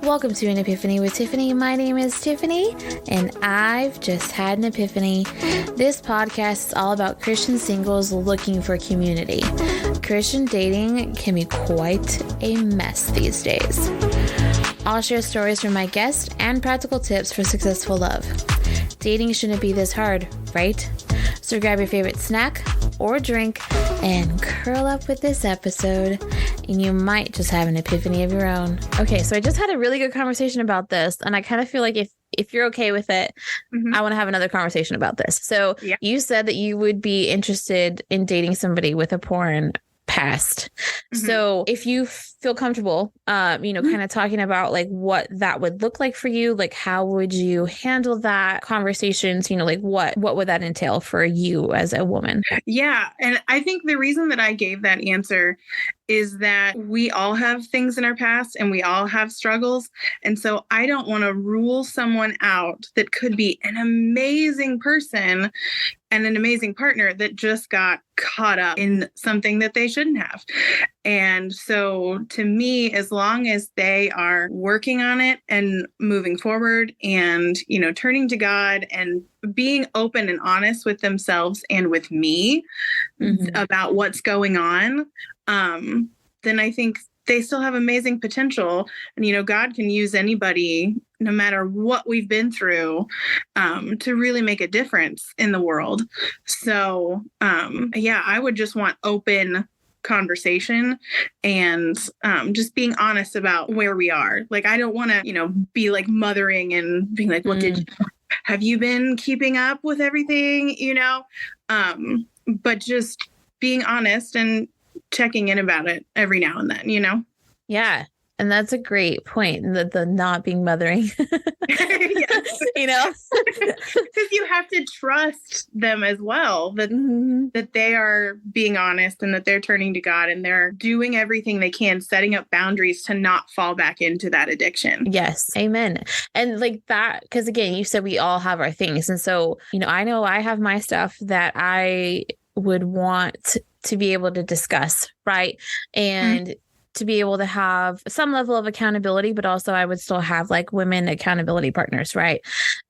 Welcome to An Epiphany with Tiffany. My name is Tiffany, and I've just had an epiphany. This podcast is all about Christian singles looking for community. Christian dating can be quite a mess these days. I'll share stories from my guests and practical tips for successful love. Dating shouldn't be this hard, right? So grab your favorite snack or drink and curl up with this episode, and you might just have an epiphany of your own. Okay, so I just had a really good conversation about this, and I kind of feel like if you're okay with it, I want to have another conversation about this. So You said that you would be interested in dating somebody with a porn past. So if you feel comfortable, kind of talking about like what that would look like for you, like how would you handle that conversations, like what would that entail for you as a woman? Yeah. And I think the reason that I gave that answer is that we all have things in our past and we all have struggles. And so I don't want to rule someone out that could be an amazing person and an amazing partner that just got caught up in something that they shouldn't have. And so to me, as long as they are working on it and moving forward and, turning to God and being open and honest with themselves and with me about what's going on, then I think they still have amazing potential. And, God can use anybody, no matter what we've been through, to really make a difference in the world. So, I would just want open conversation and just being honest about where we are. Like, I don't want to, be like mothering and being like, well, have you been keeping up with everything, but just being honest and checking in about it every now and then, Yeah. And that's a great point. The not being mothering, because you have to trust them as well, that they are being honest and that they're turning to God and they're doing everything they can, setting up boundaries to not fall back into that addiction. Yes. Amen. And like that, because again, you said we all have our things. And so, I know I have my stuff that I would want to be able to discuss, right? And to be able to have some level of accountability, but also I would still have like women accountability partners, right?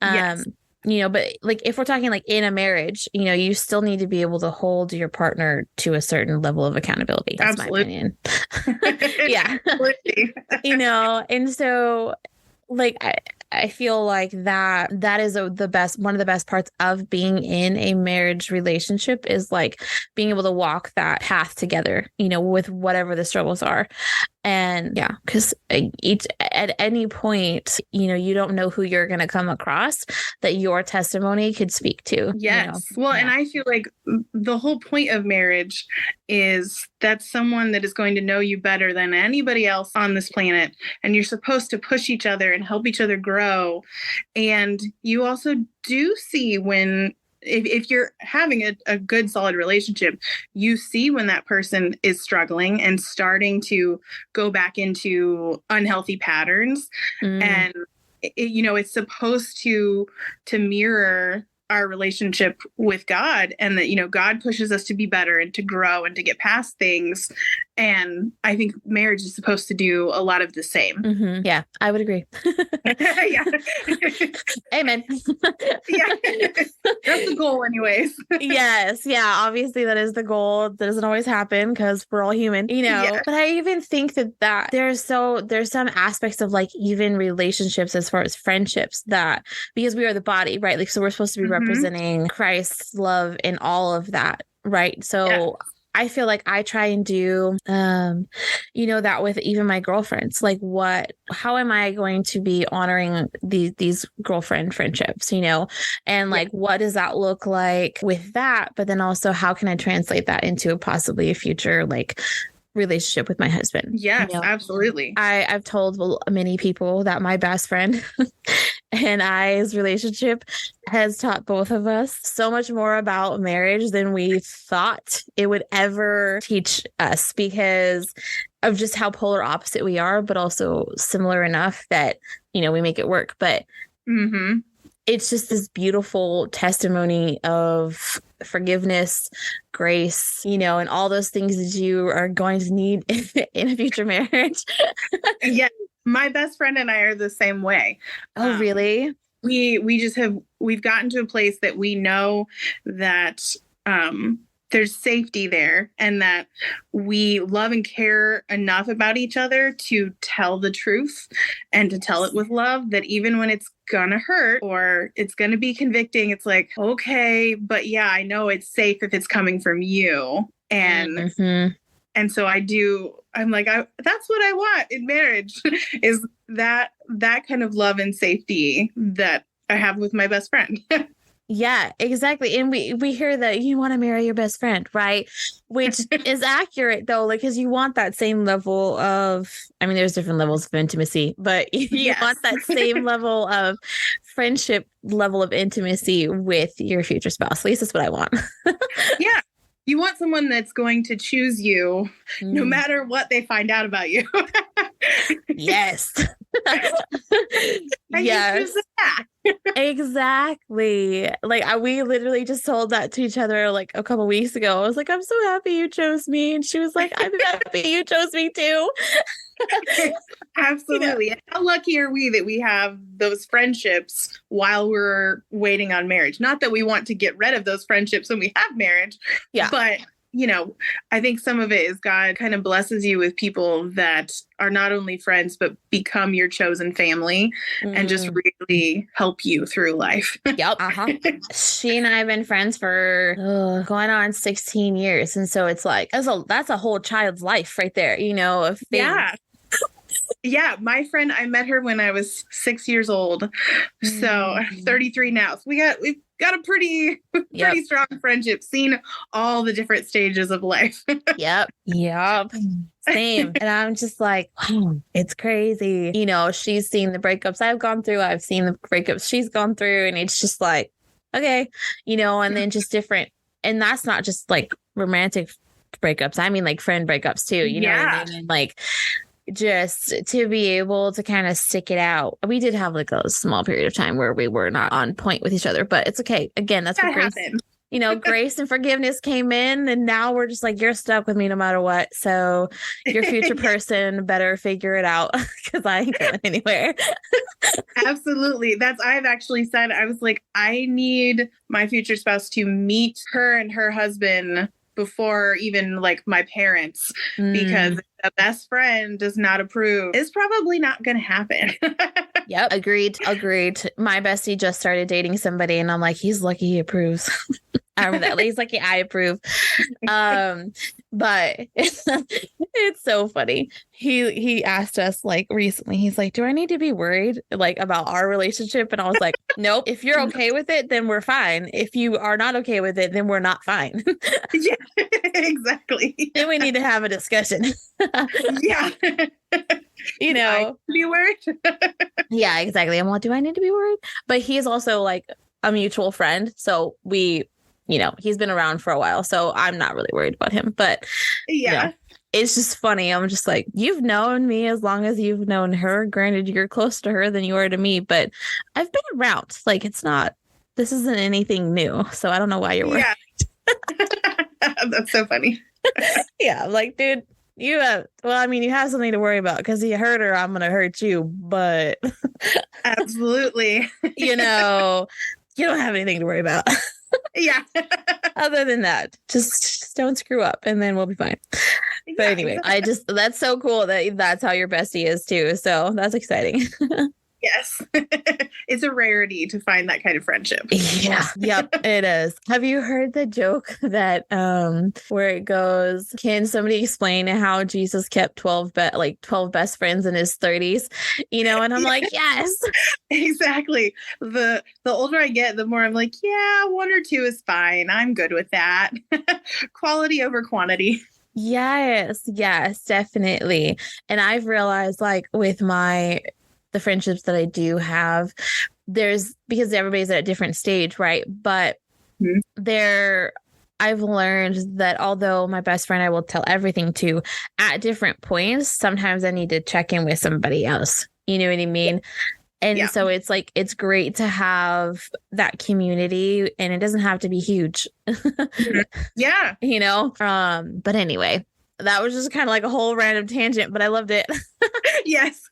Yes. But like if we're talking like in a marriage, you still need to be able to hold your partner to a certain level of accountability. That's Absolutely. my opinion. Yeah. Absolutely. And so like I feel like that is one of the best parts of being in a marriage relationship is like being able to walk that path together, with whatever the struggles are. And because at any point, you don't know who you're going to come across that your testimony could speak to. Yes. Well, and I feel like the whole point of marriage is that's someone that is going to know you better than anybody else on this planet. And you're supposed to push each other and help each other grow. And you also do see when if you're having a good, solid relationship, you see when that person is struggling and starting to go back into unhealthy patterns. And, it's supposed to mirror our relationship with God, and that, God pushes us to be better and to grow and to get past things. And I think marriage is supposed to do a lot of the same. Yeah, I would agree. Yeah. Amen. Yeah. That's the goal anyways. Yes. Yeah. Obviously that is the goal. That doesn't always happen because we're all human, but I even think that there's some aspects of like even relationships as far as friendships that because we are the body, right? Like, so we're supposed to be representing Christ's love in all of that. Right. So I feel like I try and do, that with even my girlfriends, like how am I going to be honoring these girlfriend friendships, and like, what does that look like with that? But then also how can I translate that into possibly a future, like relationship with my husband? Yes, absolutely. I've told many people that my best friend and I's relationship has taught both of us so much more about marriage than we thought it would ever teach us because of just how polar opposite we are, but also similar enough that, we make it work. But it's just this beautiful testimony of forgiveness, grace, and all those things that you are going to need in a future marriage. Yes. My best friend and I are the same way. Oh, really? We've gotten to a place that we know that there's safety there, and that we love and care enough about each other to tell the truth and to tell it with love, that even when it's gonna hurt or it's gonna be convicting, it's like, okay, but yeah, I know it's safe if it's coming from you. And and so I'm like, that's what I want in marriage is that kind of love and safety that I have with my best friend. Yeah, exactly. And we hear that you want to marry your best friend, right? Which is accurate though, like, because you want that same level of, I mean, there's different levels of intimacy, but you want that same level of friendship, level of intimacy with your future spouse. At least that's what I want. Yeah. You want someone that's going to choose you no matter what they find out about you. Yes. Yes. Exactly. Like we literally just told that to each other like a couple weeks ago. I was like, I'm so happy you chose me. And she was like, I'm happy you chose me too. Absolutely. And how lucky are we that we have those friendships while we're waiting on marriage? Not that we want to get rid of those friendships when we have marriage, but I think some of it is God kind of blesses you with people that are not only friends, but become your chosen family and just really help you through life. Yep. She and I have been friends for going on 16 years. And so it's like, that's a whole child's life right there, of things. Yeah. Yeah, my friend, I met her when I was 6 years old. So I'm 33 now. So we've got a pretty strong friendship, seen all the different stages of life. Yep. Same. And I'm just like, wow, it's crazy. She's seen the breakups I've gone through. I've seen the breakups she's gone through. And it's just like, okay, and then just different. And that's not just like romantic breakups. I mean, like friend breakups too. You know what I mean? Like, just to be able to kind of stick it out. We did have like a small period of time where we were not on point with each other, but it's okay. Again, that's what grace, grace and forgiveness came in. And now we're just like, you're stuck with me no matter what. So your future person better figure it out because I ain't going anywhere. Absolutely. I've actually said, I was like, I need my future spouse to meet her and her husband before even like my parents, because a best friend does not approve, it's probably not going to happen. Yep. Agreed. My bestie just started dating somebody and I'm like, he's lucky he approves. I remember that. He's lucky I approve. But it's so funny. He asked us like recently, he's like, do I need to be worried like about our relationship? And I was like, nope. If you're okay with it, then we're fine. If you are not okay with it, then we're not fine. Yeah, exactly. Then we need to have a discussion. Yeah. Be worried. Yeah, exactly. I'm like, do I need to be worried? But he's also like a mutual friend. So he's been around for a while, so I'm not really worried about him. But it's just funny. I'm just like, you've known me as long as you've known her. Granted, you're closer to her than you are to me, but I've been around. Like, this isn't anything new. So I don't know why you're worried. Yeah. That's so funny. Yeah, like, dude, you have something to worry about because you hurt her. I'm going to hurt you. But absolutely. You don't have anything to worry about. Yeah. Other than that, just don't screw up and then we'll be fine. But anyway, that's so cool that that's how your bestie is too. So that's exciting. Yes. It's a rarity to find that kind of friendship. Yeah. Yep. It is. Have you heard the joke that where it goes, can somebody explain how Jesus kept 12 best friends in his 30s? And I'm like, yes. Exactly. The older I get, the more I'm like, yeah, 1 or 2 is fine. I'm good with that. Quality over quantity. Yes, definitely. And I've realized like with the friendships that I do have, because everybody's at a different stage, right? But I've learned that although my best friend I will tell everything to at different points, sometimes I need to check in with somebody else. You know what I mean? And so it's like, it's great to have that community and it doesn't have to be huge. Yeah. But anyway, that was just kind of like a whole random tangent, but I loved it. Yes.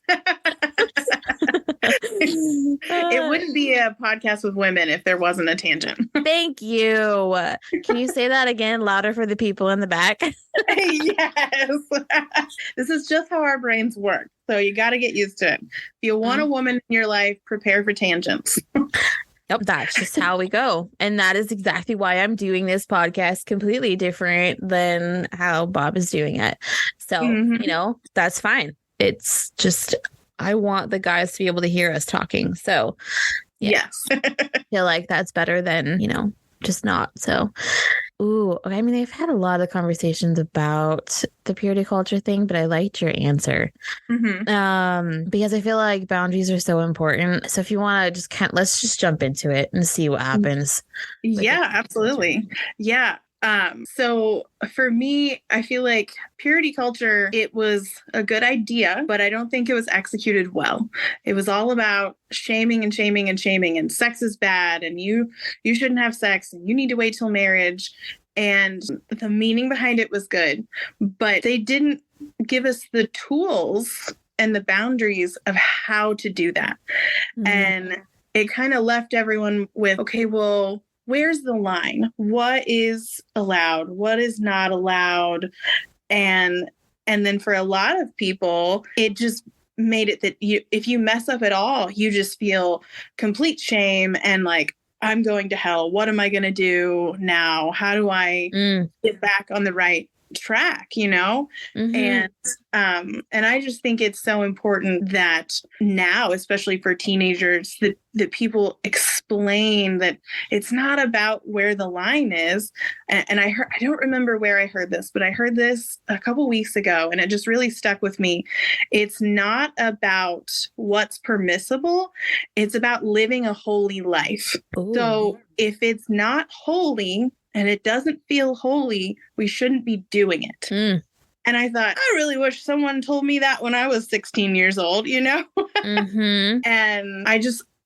It wouldn't be a podcast with women if there wasn't a tangent. Thank you. Can you say that again louder for the people in the back? Yes. This is just how our brains work. So you got to get used to it. If you want a woman in your life, prepare for tangents. Nope, that's just how we go. And that is exactly why I'm doing this podcast completely different than how Bob is doing it. So, you know, that's fine. It's just, I want the guys to be able to hear us talking. So, yeah. Yes. I feel like that's better than, you know, just not. So, ooh, I mean, I've had a lot of conversations about the purity culture thing, but I liked your answer. Because I feel like boundaries are so important. So if you want to just let's just jump into it and see what happens. Yeah, absolutely. Yeah. So for me, I feel like purity culture, it was a good idea, but I don't think it was executed well. It was all about shaming and shaming and shaming, and sex is bad, and you shouldn't have sex, and you need to wait till marriage. And the meaning behind it was good, but they didn't give us the tools and the boundaries of how to do that. And it kind of left everyone with, okay, well, where's the line? What is allowed? What is not allowed? And then for a lot of people, it just made it that if you mess up at all, you just feel complete shame and like, I'm going to hell. What am I going to do now? How do I get back on the right track, you know? And I just think it's so important that now, especially for teenagers, that people explain that it's not about where the line is. And I don't remember where I heard this, but I heard this a couple weeks ago and it just really stuck with me. It's not about what's permissible. It's about living a holy life. Ooh. So if it's not holy, and it doesn't feel holy, we shouldn't be doing it. And I thought, I really wish someone told me that when I was 16 years old, you know? And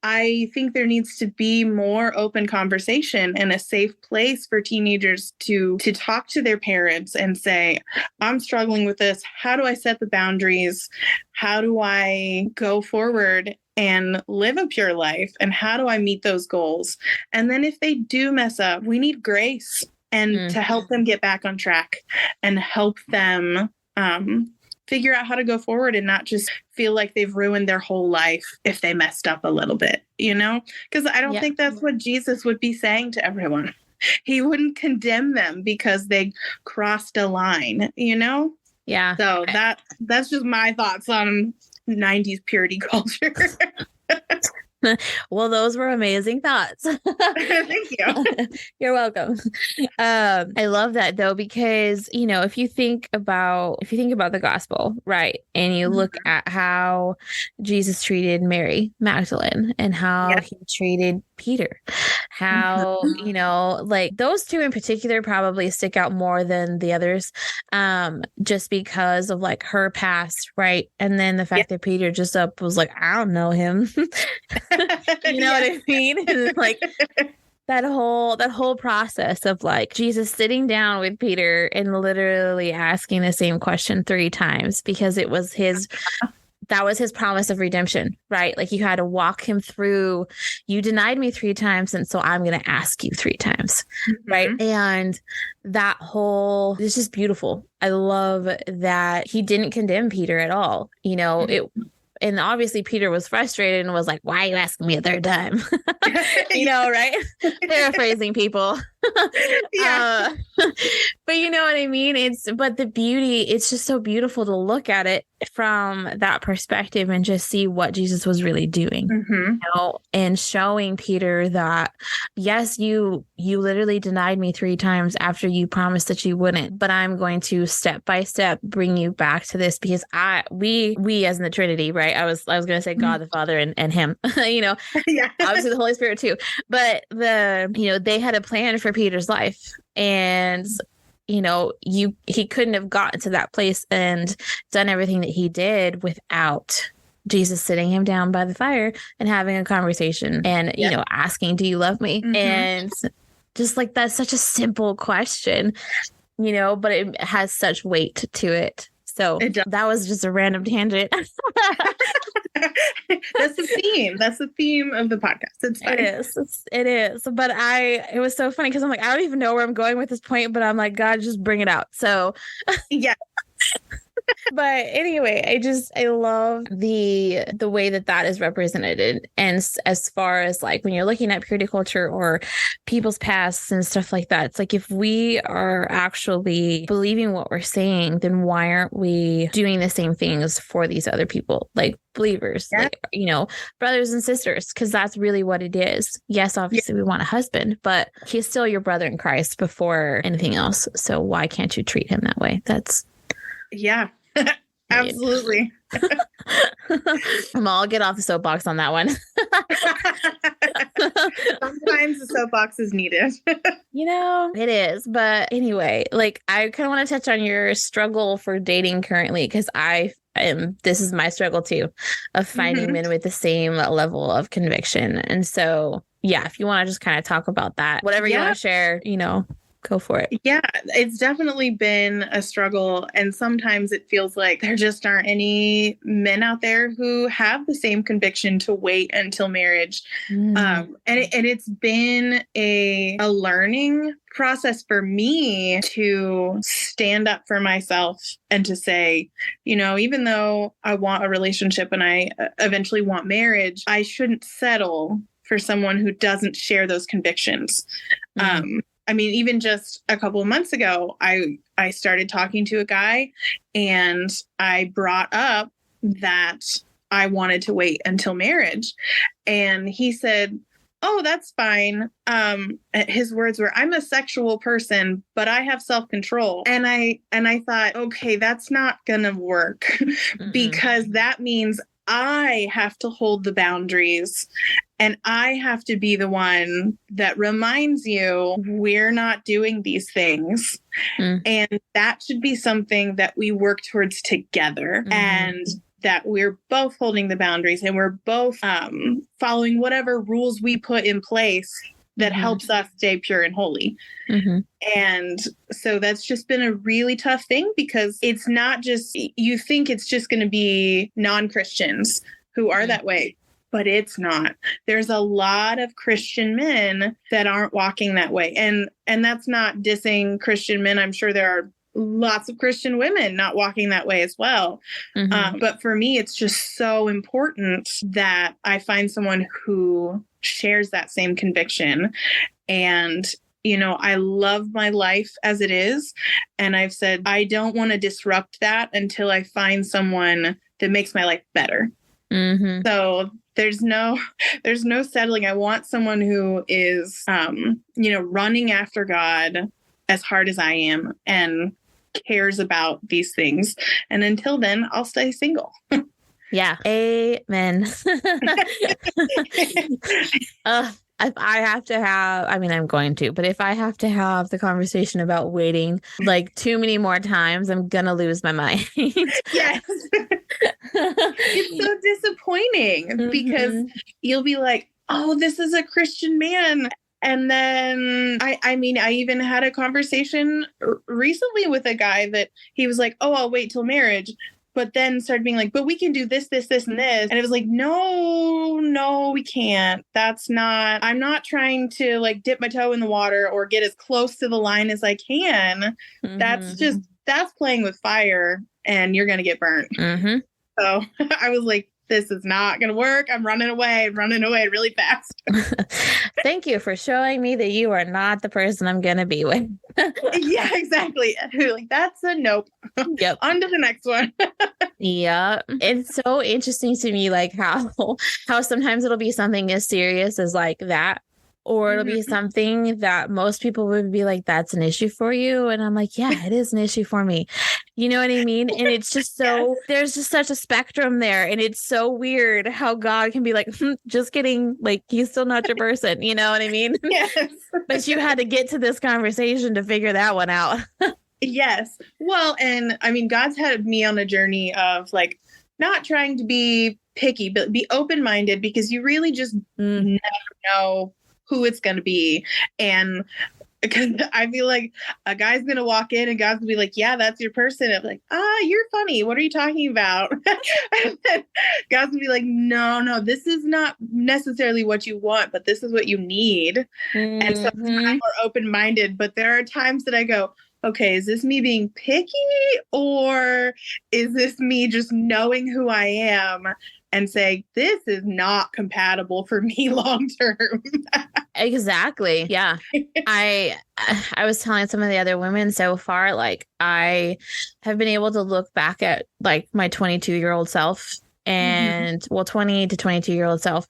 I think there needs to be more open conversation and a safe place for teenagers to talk to their parents and say, I'm struggling with this. How do I set the boundaries? How do I go forward and live a pure life? And how do I meet those goals? And then if they do mess up, we need grace and to help them get back on track and help them figure out how to go forward and not just feel like they've ruined their whole life if they messed up a little bit, you know? Because I don't think that's what Jesus would be saying to everyone. He wouldn't condemn them because they crossed a line, you know? Yeah. So that's just my thoughts on 90s purity culture. Well, those were amazing thoughts. Thank you. You're welcome. I love that though, because, you know, if you think about the gospel, right, and you look at how Jesus treated Mary Magdalene and how he treated Peter, how, you know, like those two in particular probably stick out more than the others, just because of like her past, right? And then the fact that Peter just was like, I don't know him. You know what I mean? And like that whole process of like Jesus sitting down with Peter and literally asking the same question 3 times because it was that was his promise of redemption, right? Like you had to walk him through, you denied me 3 times. And so I'm going to ask you 3 times. Right. And it's just beautiful. I love that he didn't condemn Peter at all. You know, and obviously Peter was frustrated and was like, why are you asking me a 3rd time? You know, right? Paraphrasing people. But you know what I mean? But the beauty, it's just so beautiful to look at it from that perspective and just see what Jesus was really doing, you know, and showing Peter that, yes, you literally denied me 3 times after you promised that you wouldn't, but I'm going to step by step bring you back to this because we as in the Trinity, right? I was going to say God the Father and him, you know, obviously the Holy Spirit too, but they had a plan for Peter's life, and you know, he couldn't have gotten to that place and done everything that he did without Jesus sitting him down by the fire and having a conversation and, you know, asking, do you love me? And just like, that's such a simple question, but it has such weight to it. So that was just a random tangent. That's the theme. That's the theme of the podcast. It's fine. It is. But it was so funny because I'm like, I don't even know where I'm going with this point, but I'm like, God, just bring it out. So yeah. But anyway, I love the way that is represented. And as far as like when you're looking at purity culture or people's pasts and stuff like that, it's like if we are actually believing what we're saying, then why aren't we doing the same things for these other people, like believers, like, brothers and sisters, because that's really what it is. Yes, obviously we want a husband, but he's still your brother in Christ before anything else. So why can't you treat him that way? Yeah. Absolutely. I'll get off the soapbox on that one. Sometimes the soapbox is needed. It is. But anyway, like I kind of want to touch on your struggle for dating currently, because this is my struggle too, of finding men with the same level of conviction. And so, if you want to just kind of talk about that, whatever you want to share, go for it. Yeah, it's definitely been a struggle. And sometimes it feels like there just aren't any men out there who have the same conviction to wait until marriage. And it's been a learning process for me to stand up for myself and to say, even though I want a relationship and I eventually want marriage, I shouldn't settle for someone who doesn't share those convictions. Even just a couple of months ago, I started talking to a guy and I brought up that I wanted to wait until marriage. And he said, "Oh, that's fine." His words were, "I'm a sexual person, but I have self-control." And I thought, okay, that's not going to work because that means I have to hold the boundaries and I have to be the one that reminds you we're not doing these things. And that should be something that we work towards together and that we're both holding the boundaries and we're both following whatever rules we put in place that helps us stay pure and holy. And so that's just been a really tough thing because it's not just, you think it's just going to be non-Christians who are that way, but it's not. There's a lot of Christian men that aren't walking that way. And that's not dissing Christian men. I'm sure there are lots of Christian women not walking that way as well. But for me, it's just so important that I find someone who shares that same conviction. And, I love my life as it is. And I've said, I don't want to disrupt that until I find someone that makes my life better. So there's no settling. I want someone who is, running after God as hard as I am and cares about these things. And until then, I'll stay single. Yeah. Amen. If I have to have, I'm going to, but if I have to have the conversation about waiting like too many more times, I'm going to lose my mind. Yes. It's so disappointing because you'll be like, oh, this is a Christian man. And then I even had a conversation recently with a guy that he was like, oh, I'll wait till marriage. But then started being like, but we can do this, this, this, and this. And it was like, no, we can't. I'm not trying to like dip my toe in the water or get as close to the line as I can. That's playing with fire and you're going to get burnt. So I was like, this is not going to work. I'm running away really fast. Thank you for showing me that you are not the person I'm going to be with. Yeah, exactly. Like, that's a nope. Yep. On to the next one. Yeah. It's so interesting to me, like how sometimes it'll be something as serious as like that. Or it'll be something that most people would be like, that's an issue for you. And I'm like, yeah, it is an issue for me. You know what I mean? And it's just so, there's just such a spectrum there. And it's so weird how God can be like, just kidding. Like, he's still not your person. You know what I mean? Yes. But you had to get to this conversation to figure that one out. Yes. Well, and God's had me on a journey of like, not trying to be picky, but be open-minded because you really just never know who it's going to be. And because I feel like a guy's going to walk in and God's going to be like, yeah, that's your person. I'm like, you're funny. What are you talking about? And then God's going to be like, no, this is not necessarily what you want, but this is what you need. Mm-hmm. And so I'm more open-minded, but there are times that I go, okay, is this me being picky or is this me just knowing who I am and saying, this is not compatible for me long term? Exactly. Yeah. I was telling some of the other women so far, like I have been able to look back at like my 22-year-old self and 20 to 22-year-old self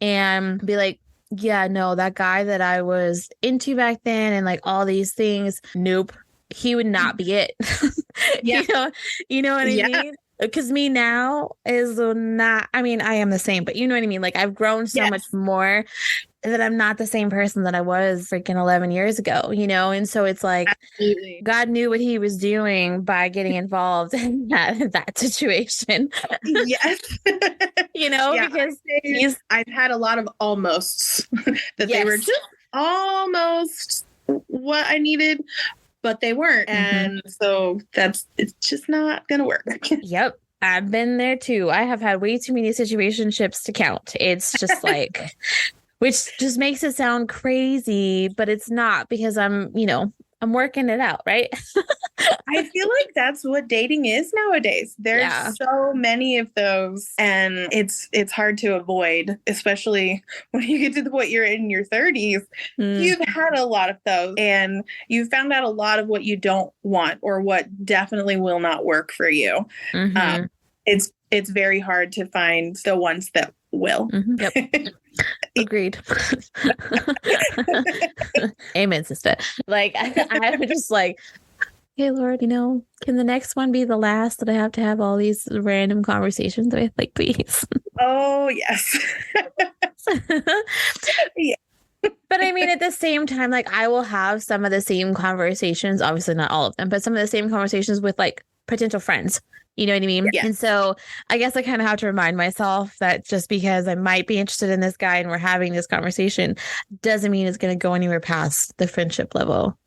and be like, yeah, no, that guy that I was into back then and like all these things, nope, he would not be it. Yeah. You know what I mean? Because me now is not, I mean, I am the same, but you know what I mean? Like I've grown so much more that I'm not the same person that I was freaking 11 years ago, you know? And so it's like, absolutely, God knew what he was doing by getting involved in that situation. Yes. You know, because I've had a lot of almosts that they were just almost what I needed, but they weren't. And so it's just not going to work. Yep. I've been there too. I have had way too many situationships to count. It's just like, which just makes it sound crazy, but it's not because I'm working it out, right? I feel like that's what dating is nowadays. There's so many of those, and it's hard to avoid, especially when you get to the point you're in your 30s. You've had a lot of those, and you've found out a lot of what you don't want or what definitely will not work for you. It's very hard to find the ones that will. Yep. Agreed. Amen, sister. Like I'm just like, hey, Lord, can the next one be the last that I have to have all these random conversations with? Like, please. Oh, yes. Yeah. But I mean, at the same time, like I will have some of the same conversations, obviously not all of them, but some of the same conversations with like potential friends. You know what I mean? Yeah. And so I guess I kind of have to remind myself that just because I might be interested in this guy and we're having this conversation doesn't mean it's going to go anywhere past the friendship level.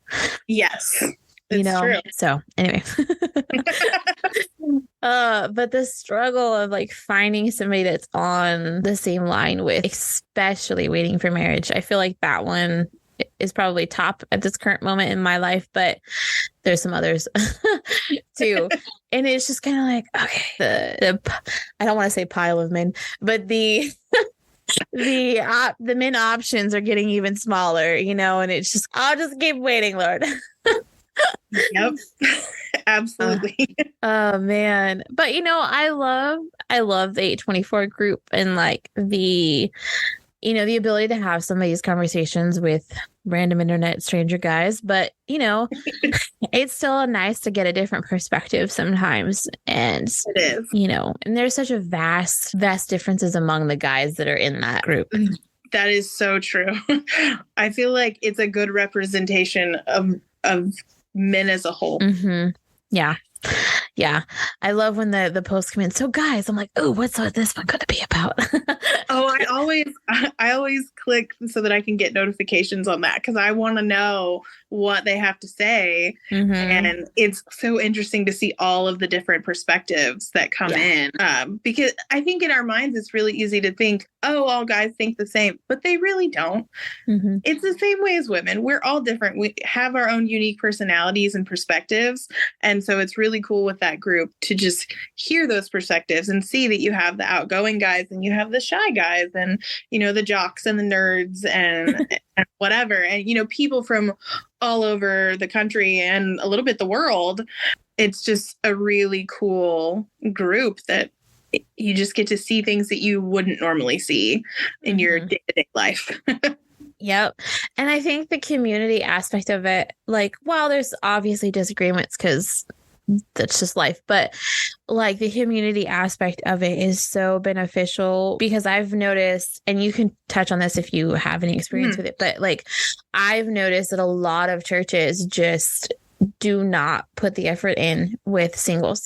Yes. It's true. So anyway, but the struggle of like finding somebody that's on the same line with, especially waiting for marriage, I feel like that one is probably top at this current moment in my life, but there's some others too. And it's just kind of like, okay, the I don't want to say pile of men, but the men options are getting even smaller, and it's just, I'll just keep waiting, Lord. Yep. Absolutely. Oh man. But I love the 824 group and like the ability to have some of these conversations with random internet stranger guys, but it's still nice to get a different perspective sometimes. And it is, and there's such a vast differences among the guys that are in that group. That is so true. I feel like it's a good representation of men as a whole. Yeah. Yeah. I love when the posts come in. So guys, I'm like, oh, what's this one going to be about? I always click so that I can get notifications on that because I want to know what they have to say. And it's so interesting to see all of the different perspectives that come in. Because I think in our minds, it's really easy to think, oh, all guys think the same, but they really don't. It's the same way as women. We're all different. We have our own unique personalities and perspectives. And so it's really cool with that group to just hear those perspectives and see that you have the outgoing guys and you have the shy guys and, the jocks and the nerds and, and whatever. And, people from all over the country and a little bit the world. It's just a really cool group that you just get to see things that you wouldn't normally see in your day-to-day life. Yep. And I think the community aspect of it, like, while there's obviously disagreements because that's just life, but like the community aspect of it is so beneficial because I've noticed, and you can touch on this if you have any experience with it, but like I've noticed that a lot of churches just do not put the effort in with singles,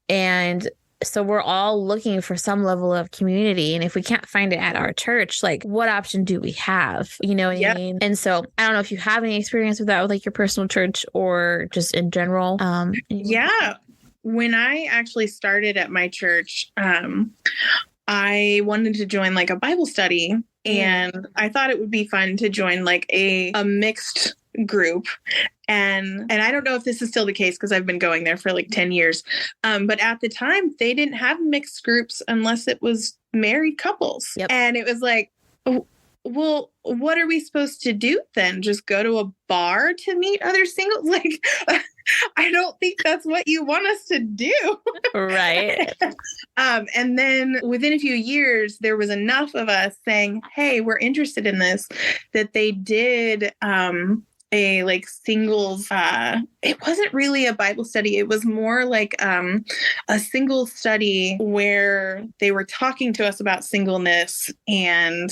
and so we're all looking for some level of community. And if we can't find it at our church, like what option do we have? You know what I mean? And so I don't know if you have any experience with that with like your personal church or just in general. Yeah. When I actually started at my church, I wanted to join like a Bible study, and I thought it would be fun to join like a mixed group. And I don't know if this is still the case because I've been going there for like 10 years. But at the time, they didn't have mixed groups unless it was married couples. Yep. And it was like, well, what are we supposed to do then? Just go to a bar to meet other singles? Like, I don't think that's what you want us to do. Right. And then within a few years, there was enough of us saying, hey, we're interested in this, that they did a like singles, it wasn't really a Bible study. It was more like a single study where they were talking to us about singleness and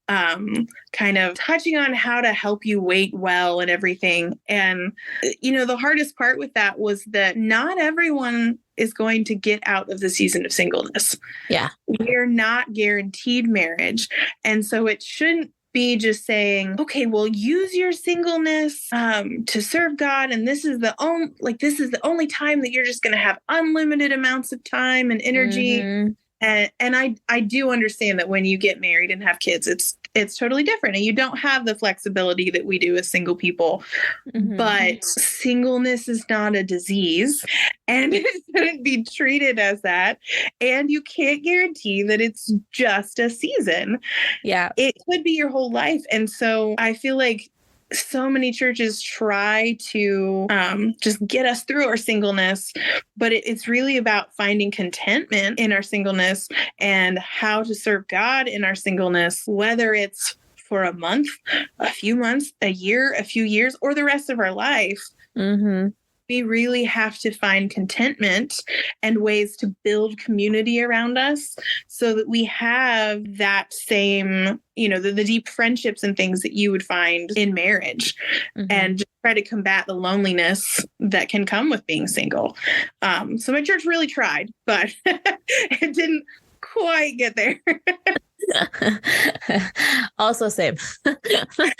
kind of touching on how to help you wait well and everything. And, you know, the hardest part with that was that not everyone is going to get out of the season of singleness. Yeah. We're not guaranteed marriage. And so it shouldn't be just saying, okay, well, use your singleness to serve God. And this is the only time that you're just going to have unlimited amounts of time and energy. Mm-hmm. And I do understand that when you get married and have kids, it's totally different. And you don't have the flexibility that we do as single people. Mm-hmm. But singleness is not a disease, and it shouldn't be treated as that. And you can't guarantee that it's just a season. Yeah. It could be your whole life. And so I feel like so many churches try to just get us through our singleness, but it's really about finding contentment in our singleness and how to serve God in our singleness, whether it's for a month, a few months, a year, a few years, or the rest of our life. Mm-hmm. We really have to find contentment and ways to build community around us so that we have that same, you know, the deep friendships and things that you would find in marriage. Mm-hmm. And just try to combat the loneliness that can come with being single. So my church really tried, but it didn't quite get there. Also same.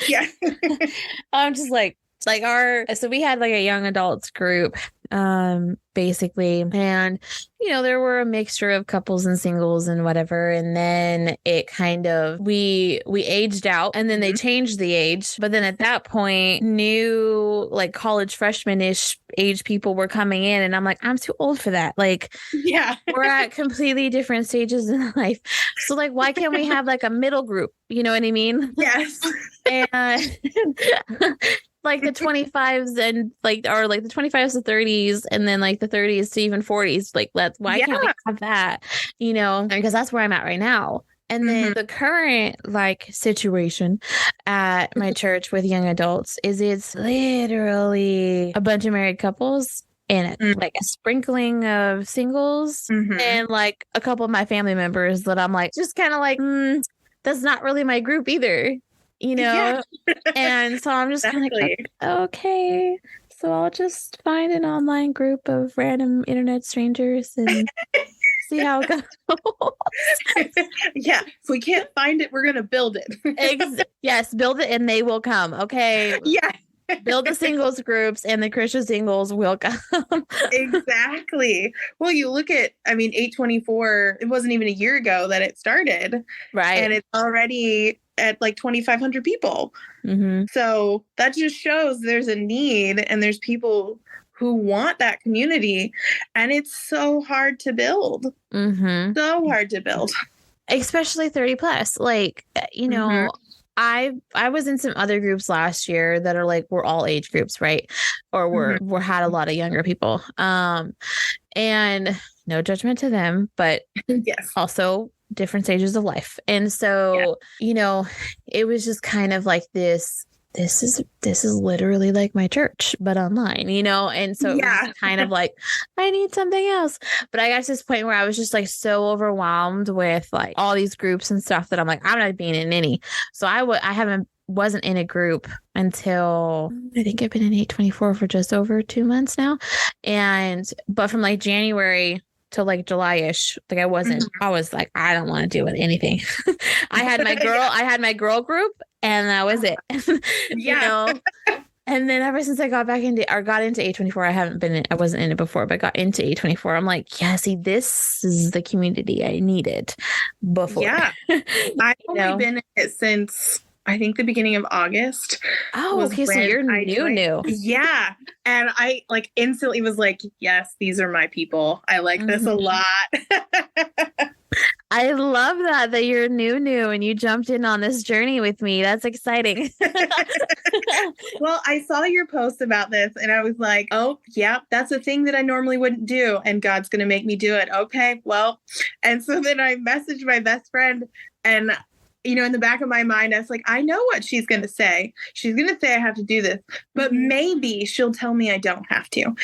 Yeah. I'm just like so we had like a young adults group, basically. And, you know, there were a mixture of couples and singles and whatever. And then it kind of, we aged out, and then they changed the age. But then at that point, new like college freshman-ish age people were coming in. And I'm like, I'm too old for that. Like, yeah, we're at completely different stages in life. So like, why can't we have like a middle group? You know what I mean? Yes. And like the 25s and like, or like the 25s to 30s, and then like the 30s to even 40s. Like, why can't we have that? You know, because that's where I'm at right now. And then the current like situation at my church with young adults is it's literally a bunch of married couples and like a sprinkling of singles and like a couple of my family members that I'm like, just kind of like, that's not really my group either. You know, and so I'm just kind of like, okay, so I'll just find an online group of random internet strangers and see how it goes. Yeah, if we can't find it, we're going to build it. Yes, build it and they will come. Okay. Yeah. Build the singles groups and the Christian singles will come. Exactly. Well, you look at, 824, it wasn't even a year ago that it started. Right. And it's already at like 2,500 people. Mm-hmm. So that just shows there's a need and there's people who want that community. And it's so hard to build. Mm-hmm. So hard to build. Especially 30 plus. Like, you know, I was in some other groups last year that are like, we're all age groups, right? Or we're had a lot of younger people. And no judgment to them, but yes, also different stages of life. And so, you know, it was just kind of like this is literally like my church, but online, you know? And so it was kind of like, I need something else. But I got to this point where I was just like so overwhelmed with like all these groups and stuff that I'm like, I'm not being in any. So I wasn't in a group until I think I've been in 824 for just over 2 months now. But from like January till like July-ish. Like I wasn't, I was like, I don't want to do anything. I had my girl group and that was it. You know? And then ever since I got into A24, I wasn't in it before, but got into A24. I'm like, yeah, see, this is the community I needed before. Yeah. I've only been in it since I think the beginning of August. Oh, okay. So you're new. Yeah. And I like instantly was like, yes, these are my people. I like this a lot. I love that you're new and you jumped in on this journey with me. That's exciting. Well, I saw your post about this and I was like, oh, yeah, that's a thing that I normally wouldn't do. And God's going to make me do it. Okay, well. And so then I messaged my best friend and you know, in the back of my mind, I was like, I know what she's going to say. She's going to say I have to do this, but maybe she'll tell me I don't have to.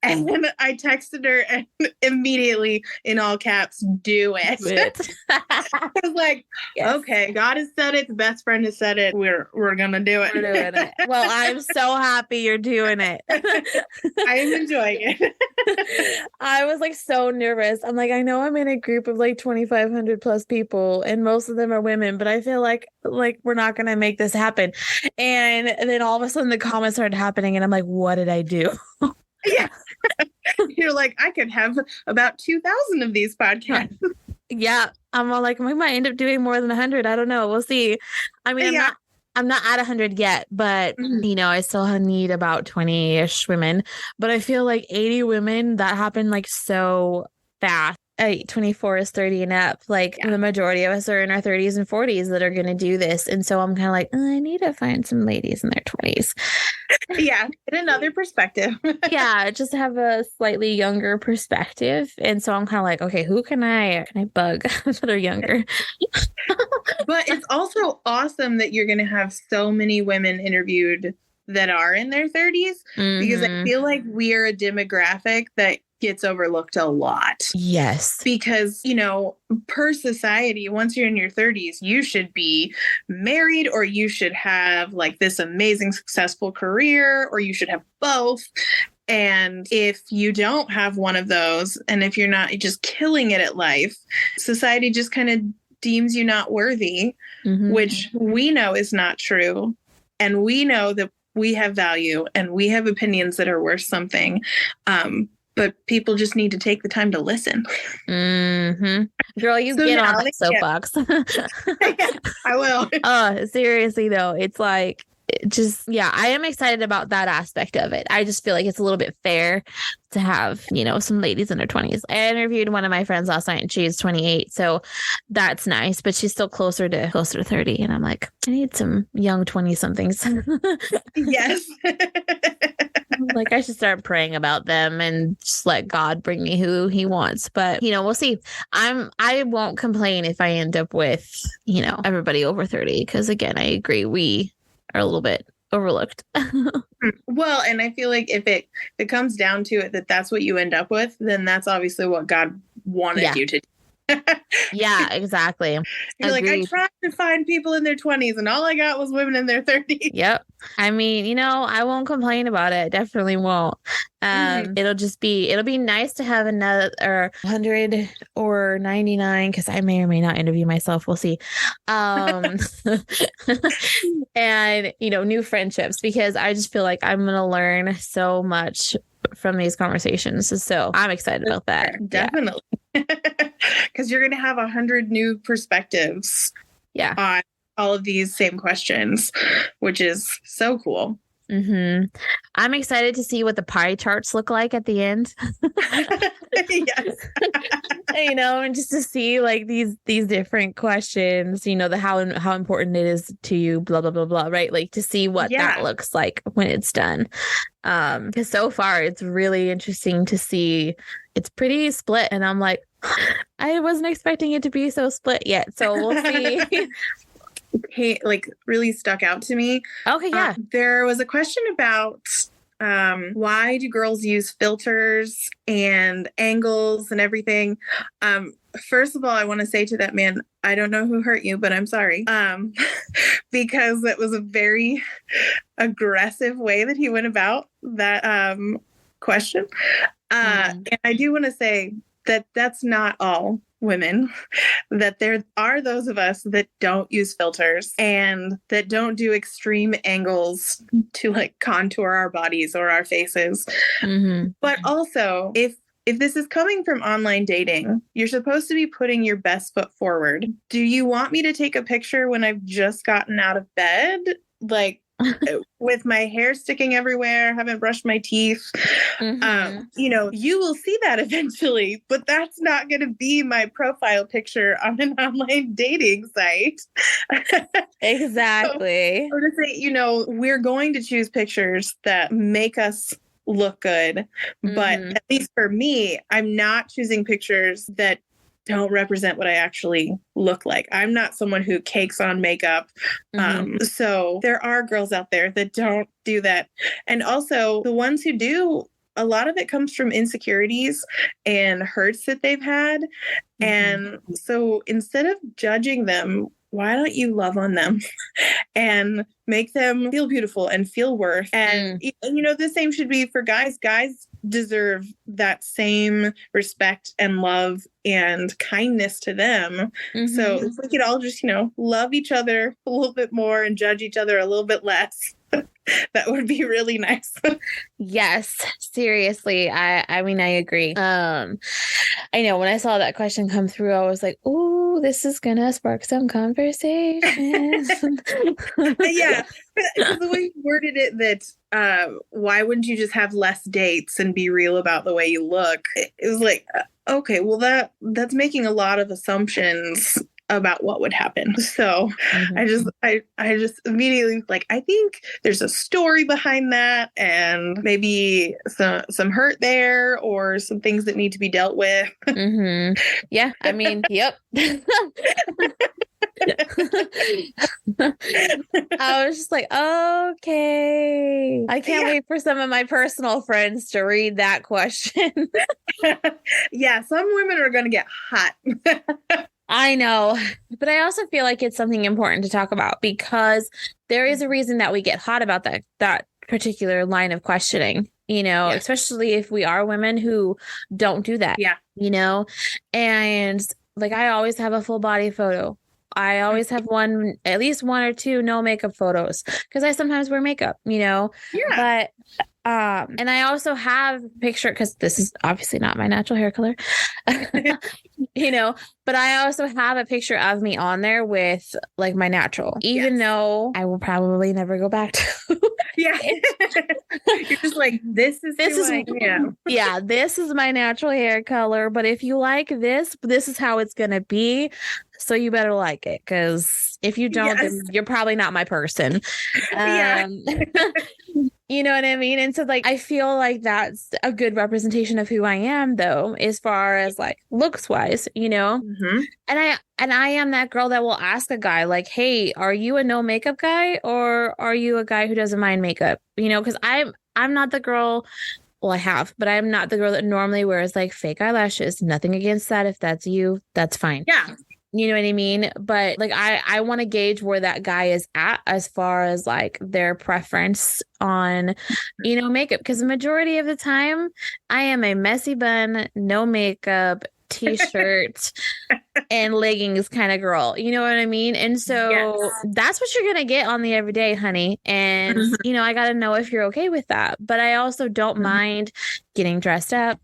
And then I texted her and immediately in all caps, do it. I was like, okay, God has said it. The best friend has said it. We're going to do it. We're doing it. Well, I'm so happy you're doing it. I am enjoying it. I was like so nervous. I'm like, I know I'm in a group of like 2,500 plus people and most of them are women, but I feel like we're not going to make this happen. And then all of a sudden the comments started happening and I'm like, what did I do? Yeah. You're like, I could have about 2,000 of these podcasts. Yeah. I'm all like, we might end up doing more than 100. I don't know. We'll see. I mean, I'm not at 100 yet, but you know, I still need about 20-ish women, but I feel like 80 women, that happened like so fast. 24 is 30 and up. Like the majority of us are in our 30s and 40s that are going to do this. And so I'm kind of like, I need to find some ladies in their 20s. Yeah. Get another perspective. Yeah. Just have a slightly younger perspective. And so I'm kind of like, okay, who can I bug that are younger? But it's also awesome that you're going to have so many women interviewed that are in their 30s because I feel like we are a demographic that gets overlooked a lot. Yes. Because, you know, per society, once you're in your 30s, you should be married or you should have like this amazing successful career or you should have both. And if you don't have one of those and if you're not just killing it at life, society just kind of deems you not worthy, which we know is not true. And we know that we have value and we have opinions that are worth something. But people just need to take the time to listen. Girl, you get on that soapbox. I will. Oh, seriously, though. It's like, I am excited about that aspect of it. I just feel like it's a little bit fair to have, you know, some ladies in their 20s. I interviewed one of my friends last night and she is 28. So that's nice, but she's still closer to 30. And I'm like, I need some young 20 somethings. Yes. Like I should start praying about them and just let God bring me who he wants. But, you know, we'll see. I won't complain if I end up with, you know, everybody over 30. Because again, I agree. We are a little bit overlooked. Well, and I feel like if it comes down to it, that's what you end up with, then that's obviously what God wanted you to do. Yeah, exactly. You're like, I tried to find people in their 20s and all I got was women in their 30s. Yep. I mean, you know, I won't complain about it. Definitely won't. It'll be nice to have another 100 or 99 because I may or may not interview myself. We'll see. And, you know, new friendships because I just feel like I'm going to learn so much from these conversations. So I'm excited about that. Definitely. Because you're going to have 100 new perspectives on all of these same questions, which is so cool. I'm excited to see what the pie charts look like at the end. Yes. You know, and just to see like these different questions, you know, the how important it is to you, blah, blah, blah, blah, right? Like to see what that looks like when it's done. Because so far it's really interesting to see. It's pretty split. And I'm like, I wasn't expecting it to be so split yet. So we'll see. Like really stuck out to me. Okay, yeah. There was a question about why do girls use filters and angles and everything? First of all, I want to say to that man, I don't know who hurt you, but I'm sorry. Because it was a very aggressive way that he went about that question. And I do want to say that that's not all women, that there are those of us that don't use filters and that don't do extreme angles to like contour our bodies or our faces. But also, if this is coming from online dating, you're supposed to be putting your best foot forward. Do you want me to take a picture when I've just gotten out of bed? Like, with my hair sticking everywhere, haven't brushed my teeth. You know, you will see that eventually, but that's not going to be my profile picture on an online dating site. Exactly. So, I would say, you know, we're going to choose pictures that make us look good. But at least for me, I'm not choosing pictures that don't represent what I actually look like. I'm not someone who cakes on makeup. So there are girls out there that don't do that. And also the ones who do, a lot of it comes from insecurities and hurts that they've had. And so instead of judging them, why don't you love on them and make them feel beautiful and feel worth? And, you know, the same should be for guys. Guys deserve that same respect and love and kindness to them. So if we could all just, you know, love each other a little bit more and judge each other a little bit less, that would be really nice. Yes, seriously. I mean, I agree. I know when I saw that question come through, I was like, "Ooh, this is gonna spark some conversation." Yeah, the way you worded it, that why wouldn't you just have less dates and be real about the way you look? It was like, okay, well that's making a lot of assumptions about what would happen. So I just immediately like, I think there's a story behind that and maybe some hurt there or some things that need to be dealt with. Yeah, I mean, yep. I was just like, okay. I can't wait for some of my personal friends to read that question. Yeah, some women are going to get hot. I know, but I also feel like it's something important to talk about because there is a reason that we get hot about that particular line of questioning, you know, especially if we are women who don't do that, you know, and like I always have a full body photo. I always have at least one or two no makeup photos because I sometimes wear makeup, you know, but and I also have a picture because this is obviously not my natural hair color, you know, but I also have a picture of me on there with like my natural, even though I will probably never go back to. You're just like, this is I am. Yeah, this is my natural hair color. But if you like this is how it's going to be. So you better like it because if you don't, then you're probably not my person. You know what I mean? And so like, I feel like that's a good representation of who I am though, as far as like looks wise, you know? And I am that girl that will ask a guy like, hey, are you a no makeup guy or are you a guy who doesn't mind makeup? You know, because I'm not the girl. Well, I have, but I'm not the girl that normally wears like fake eyelashes. Nothing against that. If that's you, that's fine. Yeah. You know what I mean? But like, I want to gauge where that guy is at as far as like their preference on, you know, makeup. Because the majority of the time I am a messy bun, no makeup, t-shirt and leggings kind of girl. You know what I mean? And so that's what you're going to get on the everyday, honey. And, you know, I got to know if you're okay with that. But I also don't mind getting dressed up,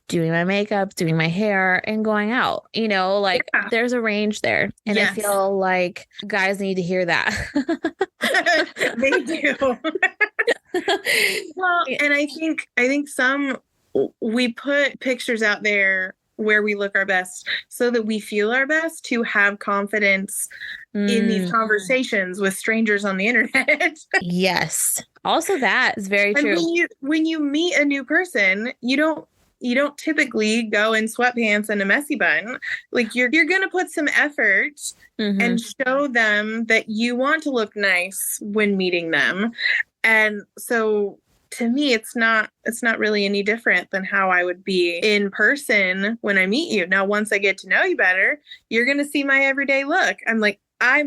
doing my makeup, doing my hair, and going out. You know, like there's a range there. And I feel like guys need to hear that. They do. Well, and I think we put pictures out there where we look our best so that we feel our best to have confidence in these conversations with strangers on the internet. Yes. Also, that is very true. When you meet a new person, you don't typically go in sweatpants and a messy bun. Like you're going to put some effort and show them that you want to look nice when meeting them. And so to me, it's not really any different than how I would be in person when I meet you. Now, once I get to know you better, you're going to see my everyday look. I'm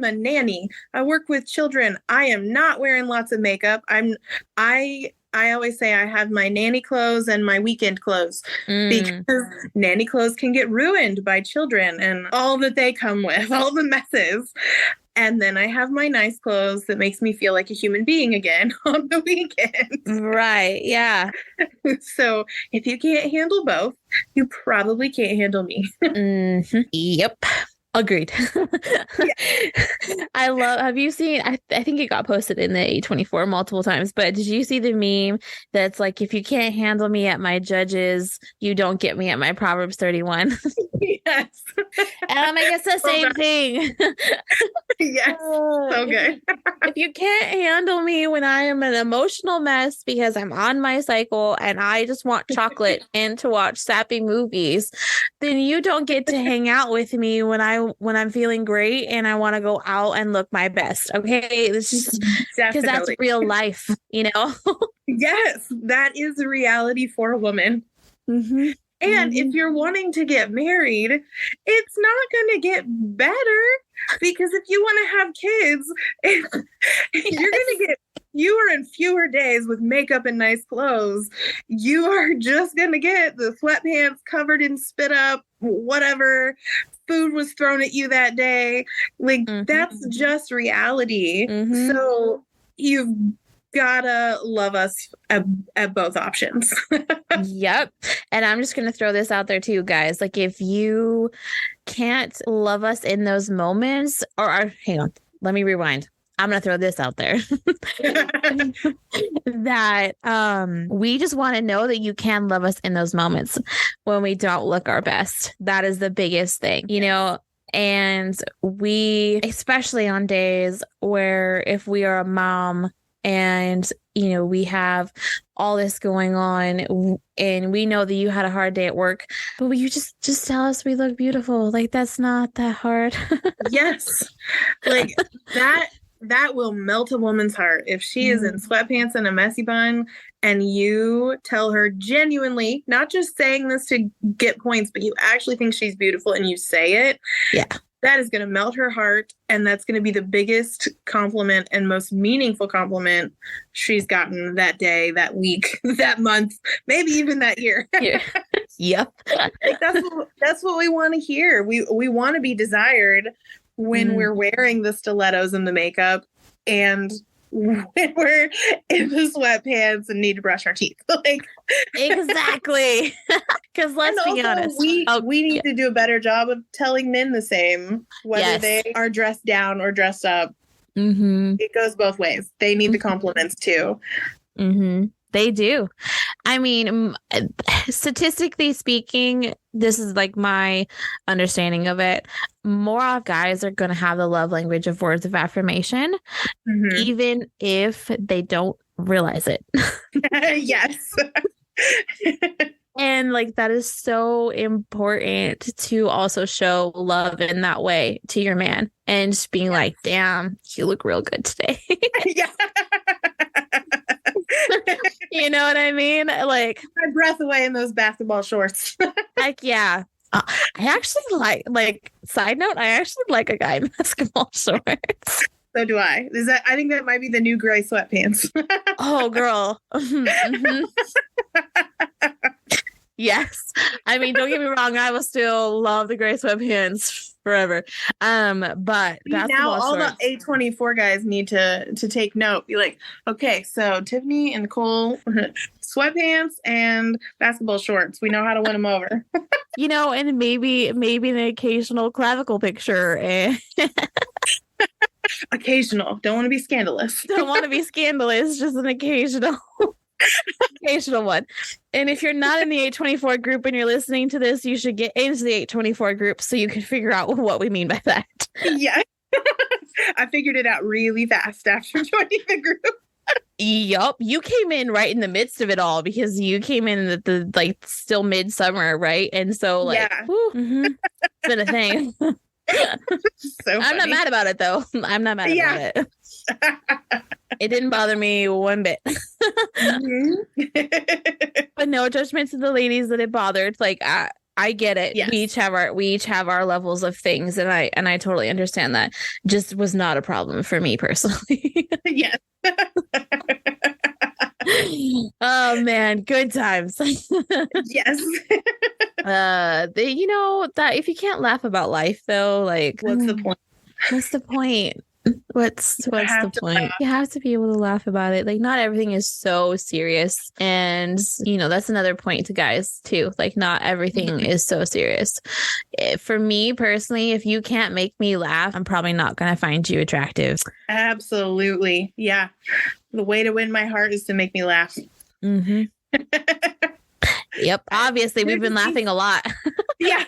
a nanny. I work with children. I am not wearing lots of makeup. I I always say I have my nanny clothes and my weekend clothes because nanny clothes can get ruined by children and all that they come with, all the messes. And then I have my nice clothes that makes me feel like a human being again on the weekend. Right. Yeah. So if you can't handle both, you probably can't handle me. Yep. Agreed. Have you seen, I think it got posted in the A24 multiple times, but did you see the meme that's like, if you can't handle me at my Judges, you don't get me at my Proverbs 31? Yes. And I'm like, it's the same thing. Yes. So good. If you can't handle me when I am an emotional mess because I'm on my cycle and I just want chocolate and to watch sappy movies, then you don't get to hang out with me when I'm feeling great and I want to go out and look my best. Okay. It's just because that's real life, you know? Yes, that is a reality for a woman. Mm-hmm. And if you're wanting to get married, it's not going to get better, because if you want to have kids, you're going to get fewer and fewer days with makeup and nice clothes. You are just going to get the sweatpants covered in spit up, whatever food was thrown at you that day. Like, that's just reality. So you've gotta love us at both options. Yep. And I'm just going to throw this out there too, guys. Like, if you can't love us in those moments, hang on, let me rewind. I'm going to throw this out there that we just want to know that you can love us in those moments when we don't look our best. That is the biggest thing, you know. And we, especially on days where if we are a mom and, you know, we have all this going on and we know that you had a hard day at work, but will you just tell us we look beautiful? Like, that's not that hard. Yes. Like that will melt a woman's heart if she is in sweatpants and a messy bun and you tell her genuinely, not just saying this to get points, but you actually think she's beautiful and you say it. Yeah. That is going to melt her heart, and that's going to be the biggest compliment and most meaningful compliment she's gotten that day, that week, that month, maybe even that year. Yeah. Yep. Like, that's what we want to hear. We want to be desired when we're wearing the stilettos and the makeup, and when we're in the sweatpants and need to brush our teeth. Like, exactly. Because let's be honest, we need to do a better job of telling men the same, whether they are dressed down or dressed up. It goes both ways. They need the compliments too. They do. I mean, statistically speaking, this is like my understanding of it. More guys are going to have the love language of words of affirmation, even if they don't realize it. Yes. And like, that is so important to also show love in that way to your man and just being like, damn, you look real good today. Yeah. You know what I mean? Like, my breath away in those basketball shorts. Heck yeah. I actually like side note, I actually like a guy in basketball shorts. So do I. I think that might be the new gray sweatpants. Oh, girl. Yes. I mean, don't get me wrong, I will still love the gray sweatpants forever. But now all the A24 guys need to take note. Be like, okay, so Tiffany and Nicole, sweatpants and basketball shorts. We know how to win them over. You know, and maybe an occasional clavicle picture. Occasional. Don't want to be scandalous. Don't want to be scandalous. Just an occasional one. And if you're not in the 824 group and you're listening to this, you should get into the 824 group so you can figure out what we mean by that. Yeah. I figured it out really fast after joining the group. Yup. You came in right in the midst of it all because you came in at the like still midsummer, right? And so like, yeah. It's been a thing. So I'm not mad about it though. I'm not mad about it. It didn't bother me one bit. But no judgment to the ladies that it bothered. Like I get it. Yes. We each have our levels of things, and I totally understand that. Just was not a problem for me personally. Yes. Oh man, good times. Yes. That if you can't laugh about life though, like What's the point? What's the point? What's the point? You have to be able to laugh about it. Like, not everything is so serious. And, that's another point to guys too. Like, not everything is so serious. For me personally, if you can't make me laugh, I'm probably not going to find you attractive. Absolutely. Yeah. The way to win my heart is to make me laugh. Mm-hmm. Yep. Obviously, we've been laughing a lot. Yeah.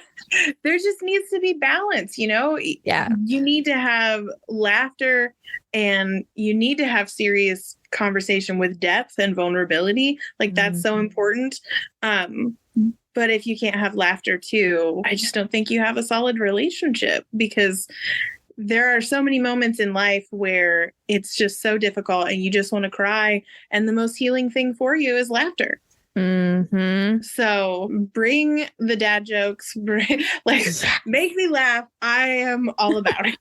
There just needs to be balance, Yeah. You need to have laughter and you need to have serious conversation with depth and vulnerability. Like, that's so important. But if you can't have laughter too, I just don't think you have a solid relationship, because there are so many moments in life where it's just so difficult and you just want to cry. And the most healing thing for you is laughter. Mm-hmm. So bring the dad jokes, make me laugh. I am all about it.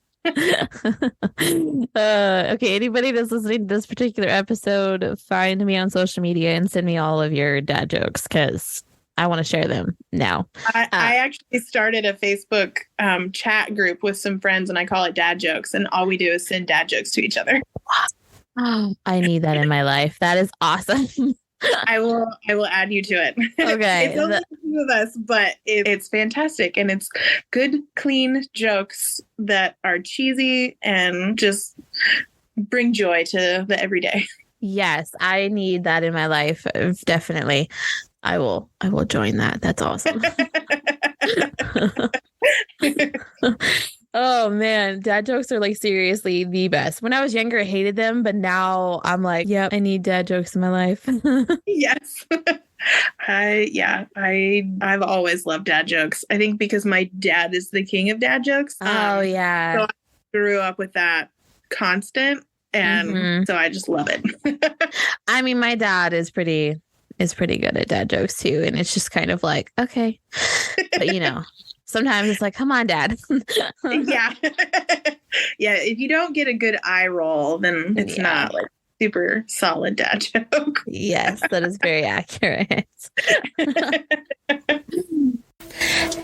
Okay, anybody that's listening to this particular episode, find me on social media and send me all of your dad jokes, because I want to share them now. I actually started a Facebook chat group with some friends, and I call it Dad Jokes, and all we do is send dad jokes to each other. Oh, I need that in my life. That is awesome. I will add you to it. Okay. It's only a few of us, but it's fantastic. And it's good, clean jokes that are cheesy and just bring joy to the everyday. Yes, I need that in my life. Definitely. I will join that. That's awesome. Oh man, dad jokes are like seriously the best. When I was younger, I hated them, but now I'm like, yep, I need dad jokes in my life. Yes. I've always loved dad jokes. I think because my dad is the king of dad jokes. Oh yeah. So I grew up with that constant, and so I just love it. I mean, my dad is pretty good at dad jokes too, and it's just kind of like, okay. But sometimes it's like, come on, Dad. Yeah. Yeah. If you don't get a good eye roll, then it's not like super solid dad joke. Yes, that is very accurate.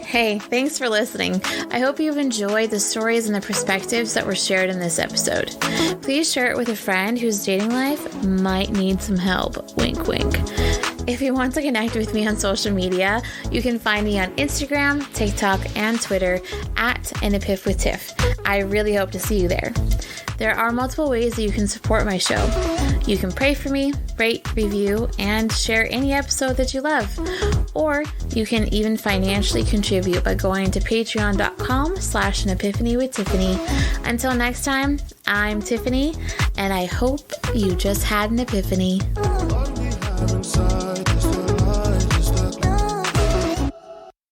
Hey, thanks for listening. I hope you've enjoyed the stories and the perspectives that were shared in this episode. Please share it with a friend whose dating life might need some help. Wink, wink. If you want to connect with me on social media, you can find me on Instagram, TikTok, and Twitter at An Epiphany with Tiff. I really hope to see you there. There are multiple ways that you can support my show. You can pray for me, rate, review, and share any episode that you love. Or you can even financially contribute by going to patreon.com/An Epiphany with Tiffany. Until next time, I'm Tiffany, and I hope you just had an epiphany. Inside